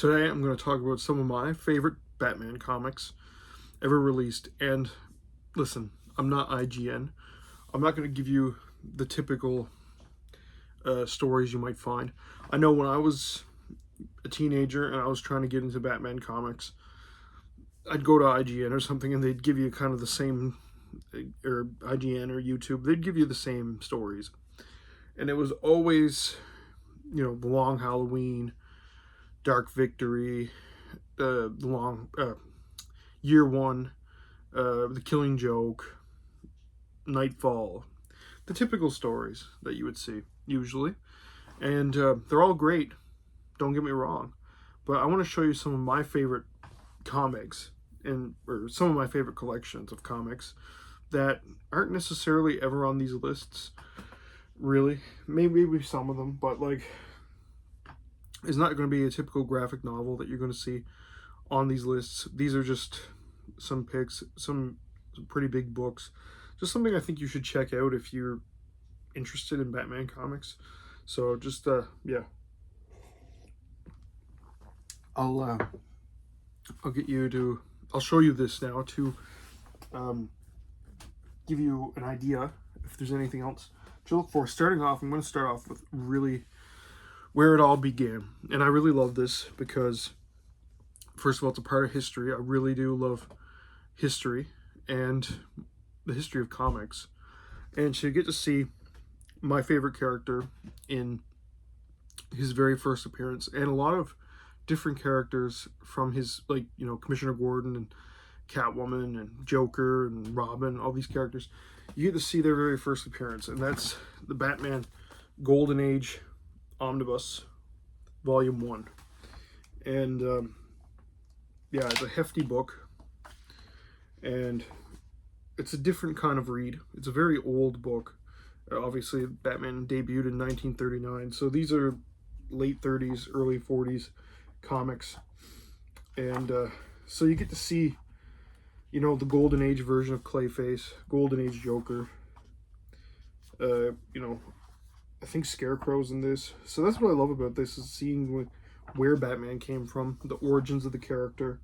Today I'm going to talk about some of my favorite Batman comics ever released. And listen, I'm not IGN. I'm not going to give you the typical stories you might find. I know when I was a teenager and I was trying to get into Batman comics, I'd go to IGN or something and they'd give you kind of the same, or IGN or YouTube, they'd give you the same stories. And it was always, The Long Halloween, Dark Victory, the long Year One, The Killing Joke, Nightfall, the typical stories that you would see usually, and they're all great. Don't get me wrong, but I want to show you some of my favorite comics or some of my favorite collections of comics that aren't necessarily ever on these lists. Really, maybe some of them, but it's not going to be a typical graphic novel that you're going to see on these lists. These are just some picks, some pretty big books. Just something I think you should check out if you're interested in Batman comics. So just, yeah. I'll show you this now to give you an idea if there's anything else to look for. Starting off, I'm going to start off with really where it all began. And I really love this because, first of all, it's a part of history. I really do love history and the history of comics. And so you get to see my favorite character in his very first appearance, and a lot of different characters from his, Commissioner Gordon and Catwoman and Joker and Robin, all these characters. You get to see their very first appearance, and that's the Batman Golden Age Omnibus Volume 1. And yeah, it's a hefty book, and it's a different kind of read. It's a very old book. Obviously, Batman debuted in 1939, so these are late 30s, early 40s comics. And so you get to see, the Golden Age version of Clayface, Golden Age Joker. I think Scarecrow's in this. So that's what I love about this, is seeing where Batman came from, the origins of the character.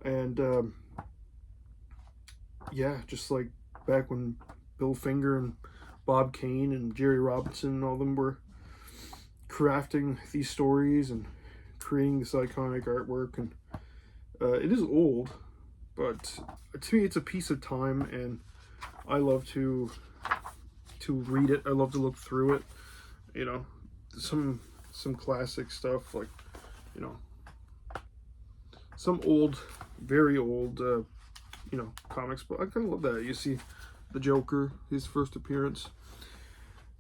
And yeah, just like back when Bill Finger and Bob Kane and Jerry Robinson and all of them were crafting these stories and creating this iconic artwork. And it is old, but to me it's a piece of time, and I love to read it. I love to look through it. Some classic stuff, some old, very old comics, but I kind of love that. You see the Joker, his first appearance.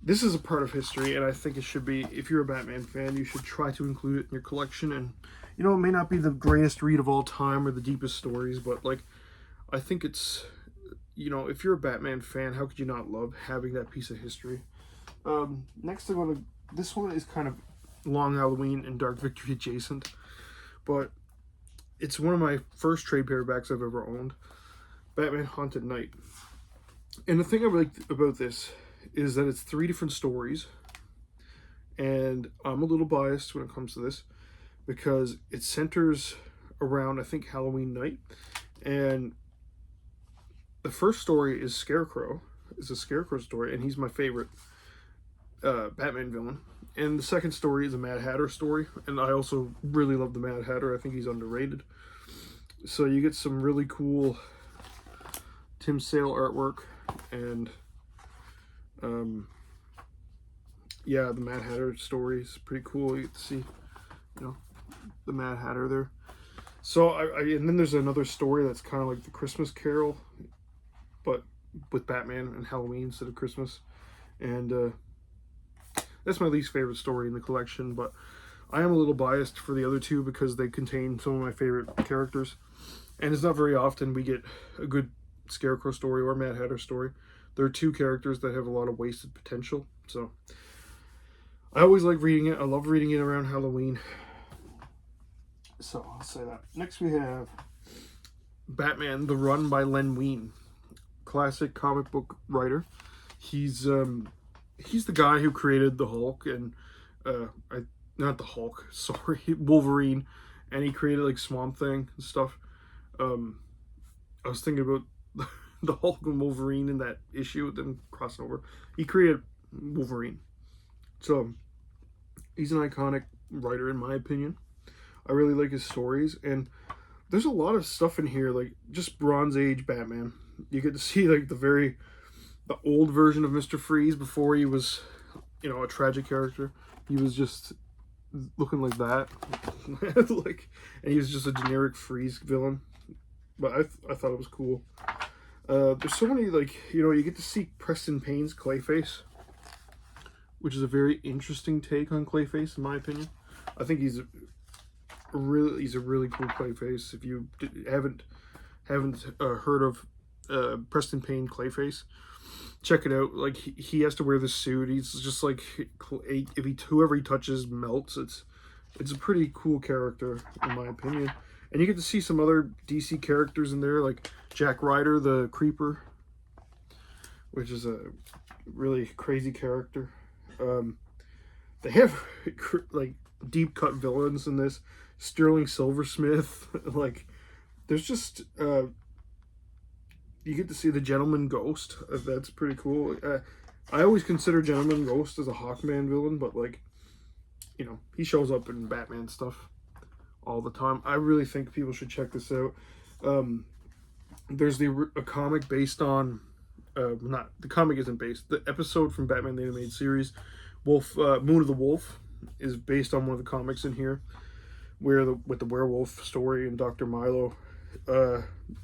This is a part of history, and I think it should be, if you're a Batman fan, you should try to include it in your collection. And it may not be the greatest read of all time or the deepest stories, but I think it's, if you're a Batman fan, how could you not love having that piece of history? Next, this one is kind of Long Halloween and Dark Victory adjacent, but it's one of my first trade paperbacks I've ever owned, Batman Haunted Knight. And the thing I like about this is that it's 3 different stories, and I'm a little biased when it comes to this because it centers around, I think, Halloween night. And the first story is Scarecrow. It's a Scarecrow story, and he's my favorite Batman villain. And the second story is a Mad Hatter story, and I also really love the Mad Hatter. I think he's underrated. So you get some really cool Tim Sale artwork, and yeah, the Mad Hatter story is pretty cool. You get to see, the Mad Hatter there. So and then there's another story that's kind of like the Christmas Carol, but with Batman and Halloween instead of Christmas. And that's my least favorite story in the collection, but I am a little biased for the other two because they contain some of my favorite characters. And it's not very often we get a good Scarecrow story or Mad Hatter story. There are 2 characters that have a lot of wasted potential. So I always like reading it. I love reading it around Halloween. So I'll say that. Next we have Batman: The Run by Len Wein. Classic comic book writer. He's the guy who created the Hulk and not the Hulk, sorry, Wolverine and he created like Swamp Thing and stuff. I was thinking about the Hulk and Wolverine in that issue, them crossing over. He created Wolverine, so he's an iconic writer in my opinion. I really like his stories, and there's a lot of stuff in here, like just Bronze Age Batman. You get to see like the old version of Mr. Freeze before he was, you know, a tragic character. He was just looking like that, like, and he was just a generic Freeze villain. But I thought it was cool. There's so many, like, you know, you get to see Preston Payne's Clayface, which is a very interesting take on Clayface, in my opinion. I think he's a really cool Clayface. If you haven't heard of Preston Payne Clayface, check it out. Like, he has to wear this suit. He's just like, whoever he touches melts. It's a pretty cool character, in my opinion. And you get to see some other DC characters in there, like Jack Ryder, the Creeper, which is a really crazy character. They have like deep cut villains in this. Sterling Silversmith, like, there's just you get to see the Gentleman Ghost. That's pretty cool. I always consider Gentleman Ghost as a Hawkman villain, but, like, you know, he shows up in Batman stuff all the time. I really think people should check this out. There's a comic based on, not, the comic isn't based, the episode from Batman the Animated Series, Moon of the Wolf, is based on one of the comics in here, where with the werewolf story and Dr. Milo.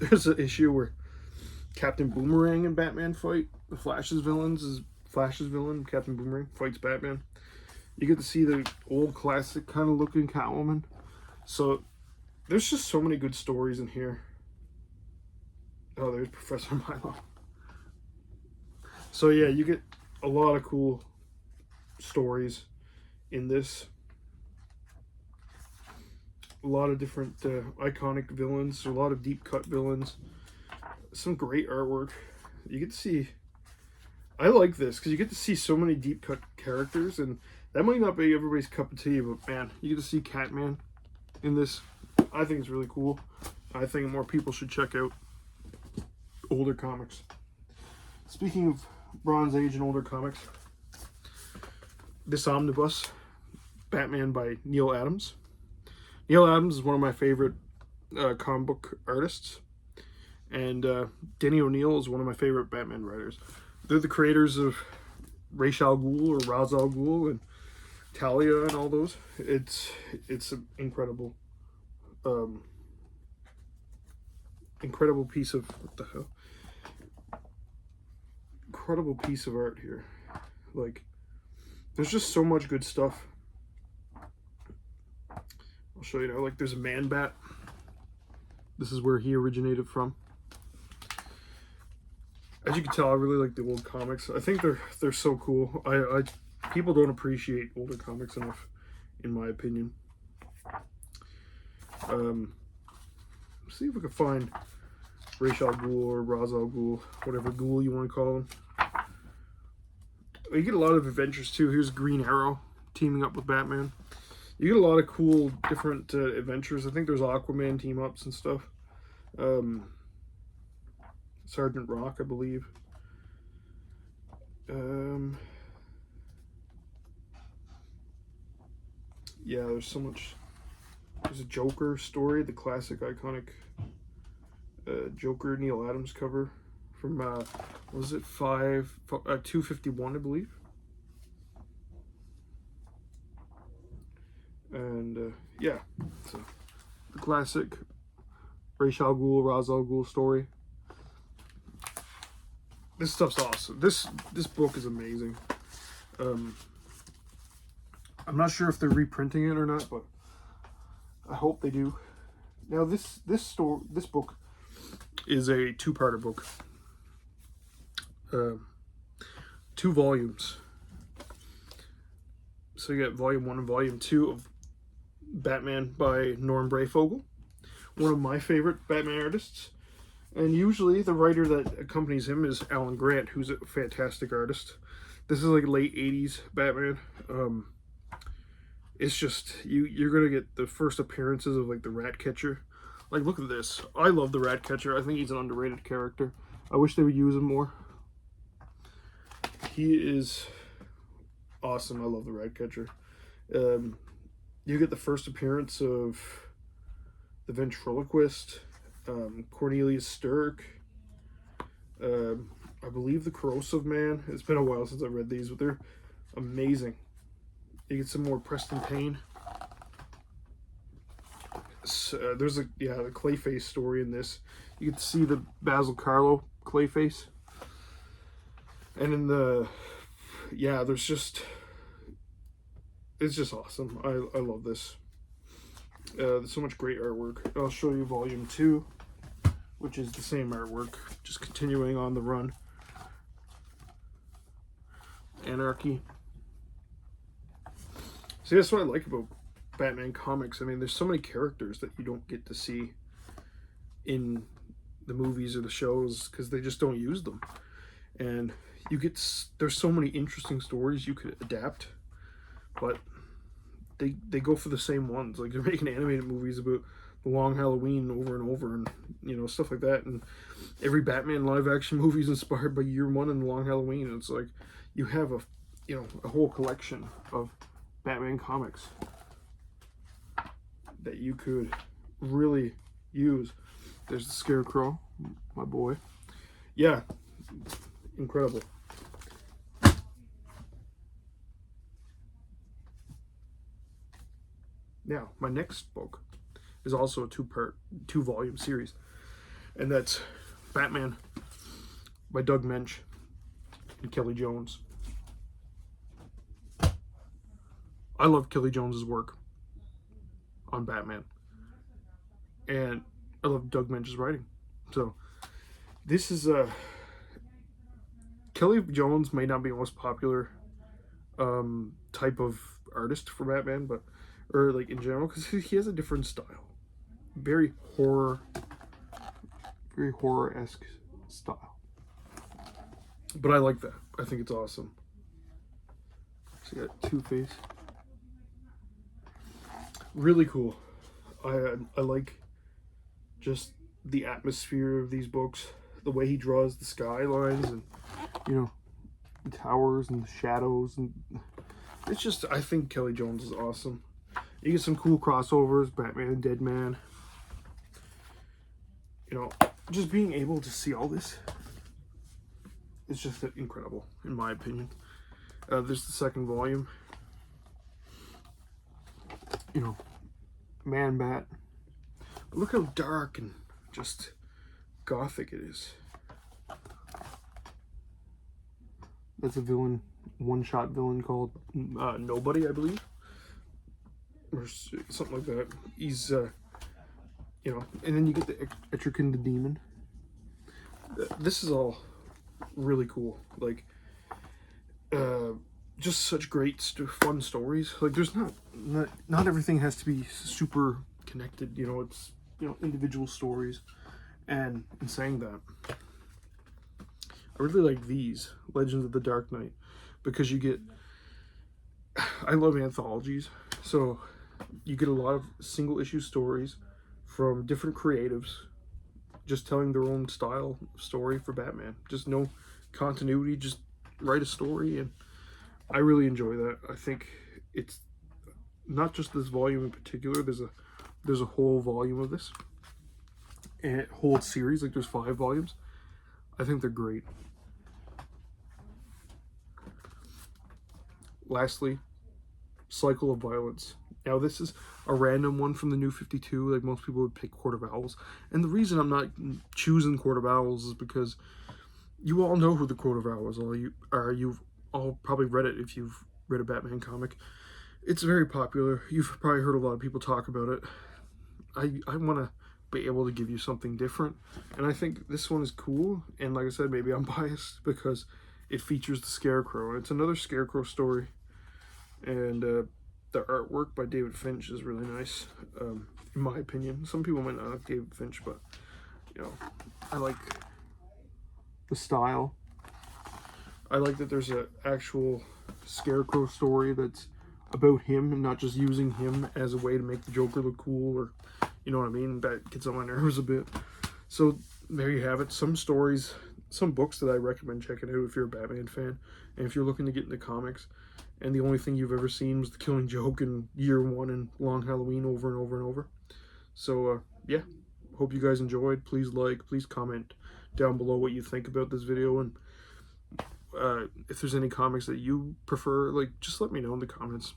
There's an issue where Captain Boomerang and Batman fight. Flash's villain, Captain Boomerang, fights Batman. You get to see the old classic kind of looking Catwoman. So there's just so many good stories in here. Oh, there's Professor Milo. So yeah, you get a lot of cool stories in this. A lot of different iconic villains, a lot of deep cut villains, some great artwork. You get to see, I like this because you get to see so many deep cut characters, and that might not be everybody's cup of tea, but man, you get to see Catman in this. I think it's really cool. I think more people should check out older comics. Speaking of Bronze Age and older comics, this omnibus, Batman by Neil Adams. Neil Adams is one of my favorite comic book artists, and Denny O'Neil is one of my favorite Batman writers. They're the creators of Ra's al Ghul or Ra's al Ghul and Talia and all those. It's an incredible incredible piece of incredible piece of art here. Like, there's just so much good stuff. I'll show you now. Like, there's a Man-Bat. This is where he originated from. As you can tell, I really like the old comics. I think they're so cool. People don't appreciate older comics enough, in my opinion. See if we can find Ra's al Ghul or Ra's al Ghul, whatever Ghul you want to call him. You get a lot of adventures too. Here's Green Arrow teaming up with Batman. You get a lot of cool different adventures. I think there's Aquaman team ups and stuff. Sergeant Rock, I believe. Yeah, there's so much. There's a Joker story, the classic iconic Joker Neil Adams cover from what was it, 251, I believe. And yeah, so the classic Ra's al Ghul, Ra's al Ghul story. This stuff's awesome. This book is amazing. I'm not sure if they're reprinting it or not, but I hope they do. Now this book is a two-parter book. 2 volumes. So you got volume 1 and volume 2 of Batman by Norm Brayfogle, one of my favorite Batman artists. And usually the writer that accompanies him is Alan Grant, who's a fantastic artist. This is like late 80s Batman. it's just you're gonna get the first appearances of like the rat catcher. Like, look at this. I love the rat catcher. I think he's an underrated character. I wish they would use him more. He is awesome. I love the rat catcher. You get the first appearance of the ventriloquist, Cornelius Sturck, I believe the Corrosive Man. It's been a while since I read these, but they're amazing. You get some more Preston Payne. There's the Clayface story in this. You get to see the Basil Carlo Clayface. And in the, there's just, it's just awesome. I love this. There's so much great artwork. I'll show you volume 2, which is the same artwork, just continuing on the run. Anarchy. See, that's what I like about Batman comics. I mean, there's so many characters that you don't get to see in the movies or the shows because they just don't use them. And there's so many interesting stories you could adapt, but they go for the same ones. Like, they're making animated movies about the Long Halloween over and over, and stuff like that. And every Batman live action movie is inspired by Year One and the Long Halloween. And it's like you have a whole collection of Batman comics that you could really use. There's the Scarecrow, my boy. Yeah, incredible. Now, my next book is also a two-volume series, and that's Batman by Doug Moench and Kelly Jones. I love Kelly Jones's work on Batman, and I love Doug Moench's writing. So this is Kelly Jones may not be the most popular type of artist for Batman, or like in general, because he has a different style, very horror-esque style. But I like that. I think it's awesome. So you got Two-Face. Really cool. I like just the atmosphere of these books, the way he draws the skylines and the towers and the shadows, and it's just, I think Kelly Jones is awesome. You get some cool crossovers, Batman and Deadman. Just being able to see all this is just incredible, in my opinion. There's the second volume. Man-Bat. But look how dark and just gothic it is. That's a villain, one-shot villain called Nobody, I believe. Or something like that. He's, and then you get the Etrigan the Demon. This is all really cool. Like, just such great, fun stories. Like, there's not everything has to be super connected. It's individual stories. And in saying that, I really like these Legends of the Dark Knight because I love anthologies, so you get a lot of single issue stories from different creatives just telling their own style story for Batman. Just no continuity, just write a story, and I really enjoy that. I think it's not just this volume in particular. There's a whole volume of this, and a whole series. Like, there's 5 volumes. I think they're great. Lastly, Cycle of Violence. Now, this is a random one from the New 52. Like, most people would pick Court of Owls. And the reason I'm not choosing Court of Owls is because you all know who the Court of Owls are. You've all probably read it if you've read a Batman comic. It's very popular. You've probably heard a lot of people talk about it. I want to be able to give you something different. And I think this one is cool. And like I said, maybe I'm biased because it features the Scarecrow. It's another Scarecrow story. And the artwork by David Finch is really nice, in my opinion. Some people might not like David Finch, but, I like the style. I like that there's an actual Scarecrow story that's about him and not just using him as a way to make the Joker look cool, or you know what I mean. That gets on my nerves a bit. So there you have it. Some stories, some books that I recommend checking out if you're a Batman fan, and if you're looking to get into comics, and the only thing you've ever seen was the Killing Joke in Year One and Long Halloween over and over and over. So yeah, hope you guys enjoyed. Please like, please comment down below what you think about this video, and if there's any comics that you prefer, like, just let me know in the comments.